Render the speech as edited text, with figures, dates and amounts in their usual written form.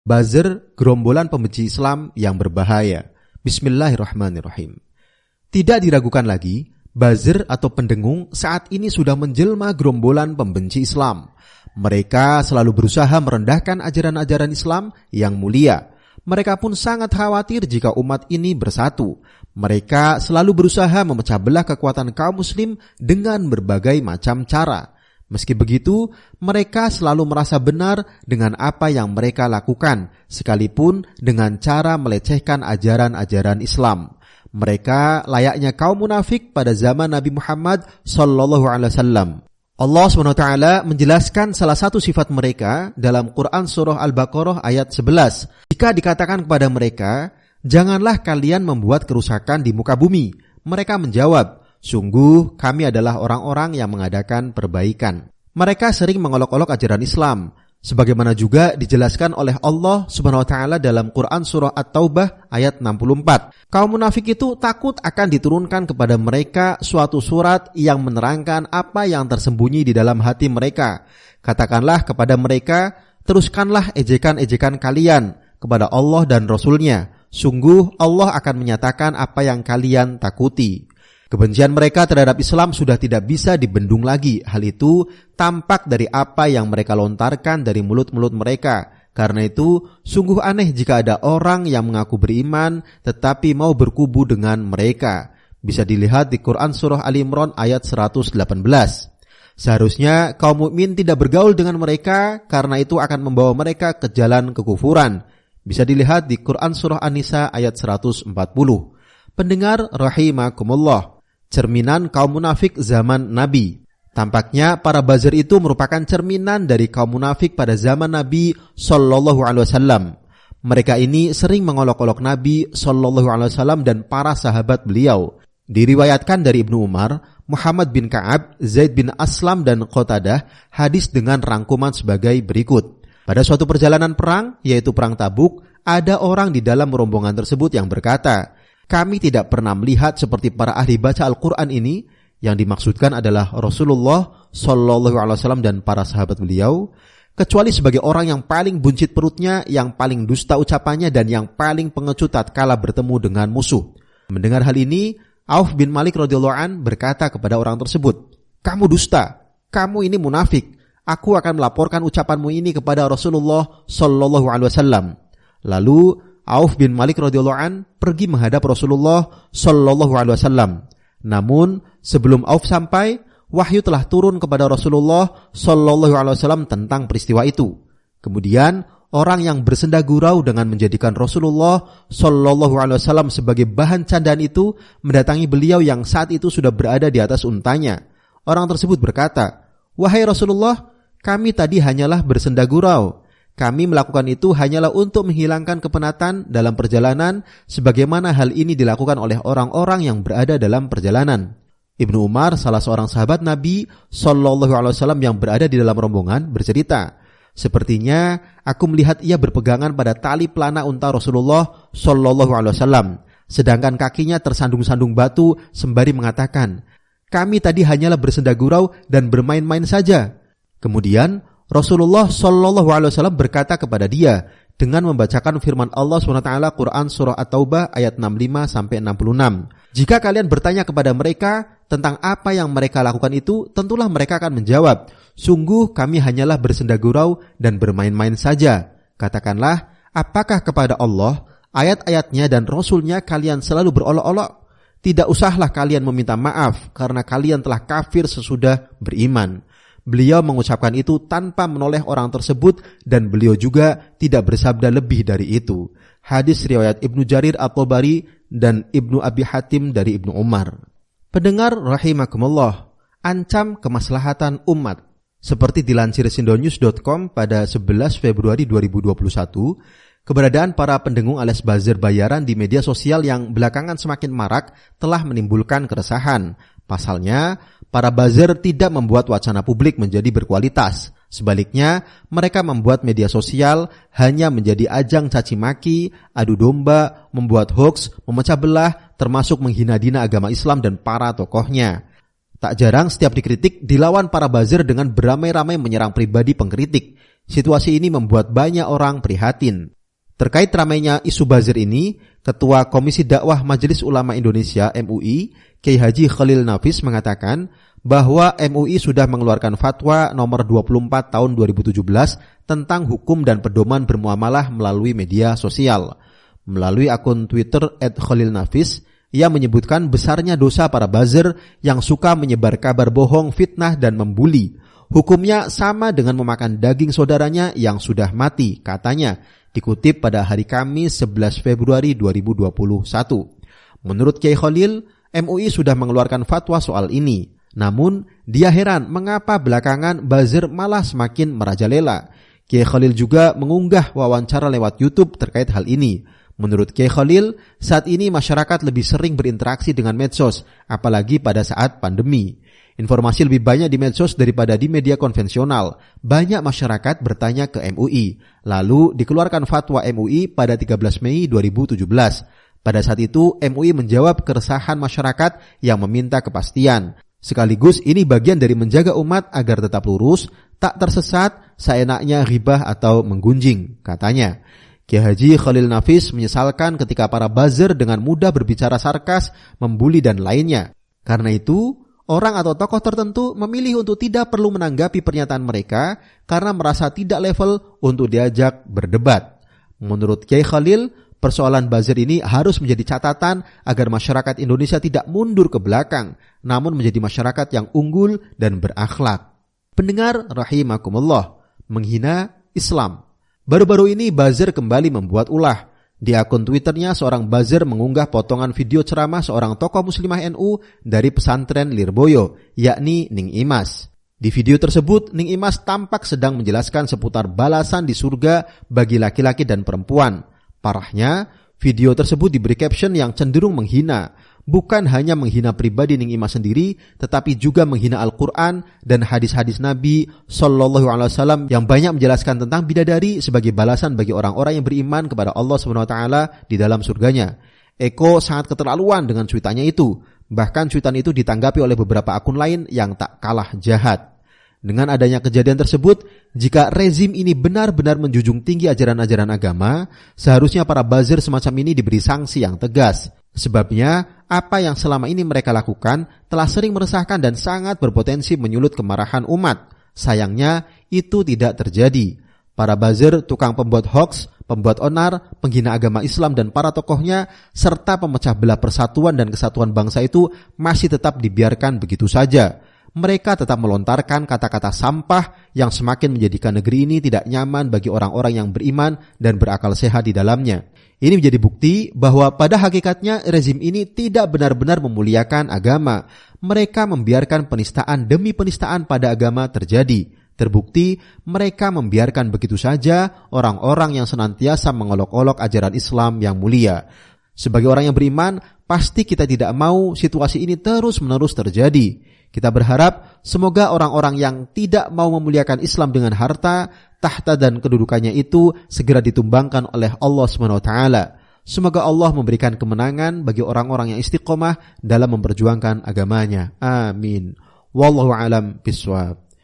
Buzzer, gerombolan pembenci Islam yang berbahaya. Bismillahirrahmanirrahim. Tidak diragukan lagi, buzzer atau pendengung saat ini sudah menjelma gerombolan pembenci Islam. Mereka selalu berusaha merendahkan ajaran-ajaran Islam yang mulia. Mereka pun sangat khawatir jika umat ini bersatu. Mereka selalu berusaha memecah belah kekuatan kaum muslim dengan berbagai macam cara. Meski begitu, mereka selalu merasa benar dengan apa yang mereka lakukan, sekalipun dengan cara melecehkan ajaran-ajaran Islam. Mereka layaknya kaum munafik pada zaman Nabi Muhammad SAW. Allah SWT menjelaskan salah satu sifat mereka dalam Quran Surah Al-Baqarah ayat 11. Jika dikatakan kepada mereka, janganlah kalian membuat kerusakan di muka bumi. Mereka menjawab, sungguh kami adalah orang-orang yang mengadakan perbaikan. Mereka sering mengolok-olok ajaran Islam, sebagaimana juga dijelaskan oleh Allah Subhanahu wa taala dalam Quran surah At-Taubah ayat 64. Kaum munafik itu takut akan diturunkan kepada mereka suatu surat yang menerangkan apa yang tersembunyi di dalam hati mereka. Katakanlah kepada mereka, teruskanlah ejekan-ejekan kalian kepada Allah dan Rasul-Nya. Sungguh Allah akan menyatakan apa yang kalian takuti. Kebencian mereka terhadap Islam sudah tidak bisa dibendung lagi. Hal itu tampak dari apa yang mereka lontarkan dari mulut-mulut mereka. Karena itu, sungguh aneh jika ada orang yang mengaku beriman tetapi mau berkubu dengan mereka. Bisa dilihat di Quran Surah Ali Imran ayat 118. Seharusnya kaum mukmin tidak bergaul dengan mereka karena itu akan membawa mereka ke jalan kekufuran. Bisa dilihat di Quran Surah An-Nisa ayat 140. Pendengar rahimakumullah, cerminan kaum munafik zaman Nabi. Tampaknya para buzzer itu merupakan cerminan dari kaum munafik pada zaman Nabi SAW. Mereka ini sering mengolok-olok Nabi SAW dan para sahabat beliau. Diriwayatkan dari Ibnu Umar, Muhammad bin Ka'ab, Zaid bin Aslam dan Qatadah hadis dengan rangkuman sebagai berikut. Pada suatu perjalanan perang, yaitu perang Tabuk, ada orang di dalam rombongan tersebut yang berkata, kami tidak pernah melihat seperti para ahli baca Al-Quran ini, yang dimaksudkan adalah Rasulullah SAW dan para sahabat beliau, kecuali sebagai orang yang paling buncit perutnya, yang paling dusta ucapannya, dan yang paling pengecut tatkala bertemu dengan musuh. Mendengar hal ini, Auf bin Malik radhiyallahu an berkata kepada orang tersebut, kamu dusta, kamu ini munafik. Aku akan melaporkan ucapanmu ini kepada Rasulullah SAW. Lalu Auf bin Malik radhiyallahu an pergi menghadap Rasulullah SAW. Namun sebelum Auf sampai, wahyu telah turun kepada Rasulullah SAW tentang peristiwa itu. Kemudian orang yang bersenda gurau dengan menjadikan Rasulullah SAW sebagai bahan candaan itu mendatangi beliau yang saat itu sudah berada di atas untanya. Orang tersebut berkata, wahai Rasulullah, kami tadi hanyalah bersenda gurau. Kami melakukan itu hanyalah untuk menghilangkan kepenatan dalam perjalanan, sebagaimana hal ini dilakukan oleh orang-orang yang berada dalam perjalanan. Ibnu Umar, salah seorang sahabat Nabi SAW yang berada di dalam rombongan, bercerita, sepertinya aku melihat ia berpegangan pada tali pelana unta Rasulullah SAW, sedangkan kakinya tersandung-sandung batu sembari mengatakan, kami tadi hanyalah bersenda gurau dan bermain-main saja. Kemudian Rasulullah SAW berkata kepada dia dengan membacakan firman Allah SWT Quran Surah At-Taubah ayat 65-66. Jika kalian bertanya kepada mereka tentang apa yang mereka lakukan itu, tentulah mereka akan menjawab, sungguh kami hanyalah bersenda gurau dan bermain-main saja. Katakanlah, apakah kepada Allah, ayat-ayatnya dan Rasulnya kalian selalu berolok-olok? Tidak usahlah kalian meminta maaf karena kalian telah kafir sesudah beriman. Beliau mengucapkan itu tanpa menoleh orang tersebut dan beliau juga tidak bersabda lebih dari itu. Hadis riwayat Ibnu Jarir At-Tabari dan Ibnu Abi Hatim dari Ibnu Umar. Pendengar rahimakumullah, ancam kemaslahatan umat. Seperti dilansir sindonews.com pada 11 Februari 2021, keberadaan para pendengung alias buzzer bayaran di media sosial yang belakangan semakin marak telah menimbulkan keresahan. Pasalnya, para buzzer tidak membuat wacana publik menjadi berkualitas. Sebaliknya, mereka membuat media sosial hanya menjadi ajang caci maki, adu domba, membuat hoaks, memecah belah, termasuk menghina-hina agama Islam dan para tokohnya. Tak jarang setiap dikritik dilawan para buzzer dengan beramai-ramai menyerang pribadi pengkritik. Situasi ini membuat banyak orang prihatin. Terkait ramainya isu buzzer ini, Ketua Komisi Dakwah Majelis Ulama Indonesia MUI, Kiai Haji Khalil Nafis mengatakan bahwa MUI sudah mengeluarkan fatwa nomor 24 tahun 2017 tentang hukum dan pedoman bermuamalah melalui media sosial. Melalui akun Twitter @khalilnafis, ia menyebutkan besarnya dosa para buzzer yang suka menyebar kabar bohong, fitnah, dan membuli. Hukumnya sama dengan memakan daging saudaranya yang sudah mati, katanya, dikutip pada hari Kamis 11 Februari 2021. Menurut Kiai Khalil, MUI sudah mengeluarkan fatwa soal ini. Namun, dia heran mengapa belakangan buzzer malah semakin merajalela. Kiai Khalil juga mengunggah wawancara lewat YouTube terkait hal ini. Menurut Kiai Khalil, saat ini masyarakat lebih sering berinteraksi dengan medsos, apalagi pada saat pandemi. Informasi lebih banyak di medsos daripada di media konvensional. Banyak masyarakat bertanya ke MUI. Lalu dikeluarkan fatwa MUI pada 13 Mei 2017. Pada saat itu, MUI menjawab keresahan masyarakat yang meminta kepastian. Sekaligus ini bagian dari menjaga umat agar tetap lurus, tak tersesat, seenaknya ghibah atau menggunjing, katanya. Kiai Haji Khalil Nafis menyesalkan ketika para buzzer dengan mudah berbicara sarkas, membuli dan lainnya. Karena itu, orang atau tokoh tertentu memilih untuk tidak perlu menanggapi pernyataan mereka karena merasa tidak level untuk diajak berdebat. Menurut Kiai Khalil, persoalan buzzer ini harus menjadi catatan agar masyarakat Indonesia tidak mundur ke belakang, namun menjadi masyarakat yang unggul dan berakhlak. Pendengar rahimakumullah, menghina Islam. Baru-baru ini buzzer kembali membuat ulah. Di akun Twitternya, seorang buzzer mengunggah potongan video ceramah seorang tokoh muslimah NU dari pesantren Lirboyo, yakni Ning Imas. Di video tersebut, Ning Imas tampak sedang menjelaskan seputar balasan di surga bagi laki-laki dan perempuan. Parahnya, video tersebut diberi caption yang cenderung menghina. Bukan hanya menghina pribadi Ning Imas sendiri, tetapi juga menghina Al-Quran dan hadis-hadis Nabi SAW yang banyak menjelaskan tentang bidadari sebagai balasan bagi orang-orang yang beriman kepada Allah SWT di dalam surganya. Eko sangat keterlaluan dengan cuitannya itu. Bahkan cuitan itu ditanggapi oleh beberapa akun lain yang tak kalah jahat. Dengan adanya kejadian tersebut, jika rezim ini benar-benar menjunjung tinggi ajaran-ajaran agama, seharusnya para buzzer semacam ini diberi sanksi yang tegas. Sebabnya, apa yang selama ini mereka lakukan telah sering meresahkan dan sangat berpotensi menyulut kemarahan umat. Sayangnya, itu tidak terjadi. Para buzzer, tukang pembuat hoax, pembuat onar, penghina agama Islam dan para tokohnya, serta pemecah belah persatuan dan kesatuan bangsa itu masih tetap dibiarkan begitu saja. Mereka tetap melontarkan kata-kata sampah yang semakin menjadikan negeri ini tidak nyaman bagi orang-orang yang beriman dan berakal sehat di dalamnya. Ini menjadi bukti bahwa pada hakikatnya rezim ini tidak benar-benar memuliakan agama. Mereka membiarkan penistaan demi penistaan pada agama terjadi. Terbukti mereka membiarkan begitu saja orang-orang yang senantiasa mengolok-olok ajaran Islam yang mulia. Sebagai orang yang beriman, pasti kita tidak mau situasi ini terus-menerus terjadi. Kita berharap semoga orang-orang yang tidak mau memuliakan Islam dengan harta, tahta dan kedudukannya itu segera ditumbangkan oleh Allah SWT. Semoga Allah memberikan kemenangan bagi orang-orang yang istiqomah dalam memperjuangkan agamanya. Amin. Wallahu a'lam bishawab.